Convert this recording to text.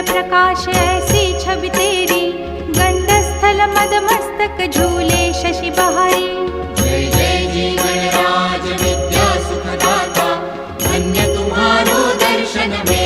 प्रकाश ऐसी छवि तेरी, गंडस्थल मद मस्तक झूले शशि बहारी। जय जय जी गणराज विद्या सुखदाता, धन्य तुम्हारो दर्शन में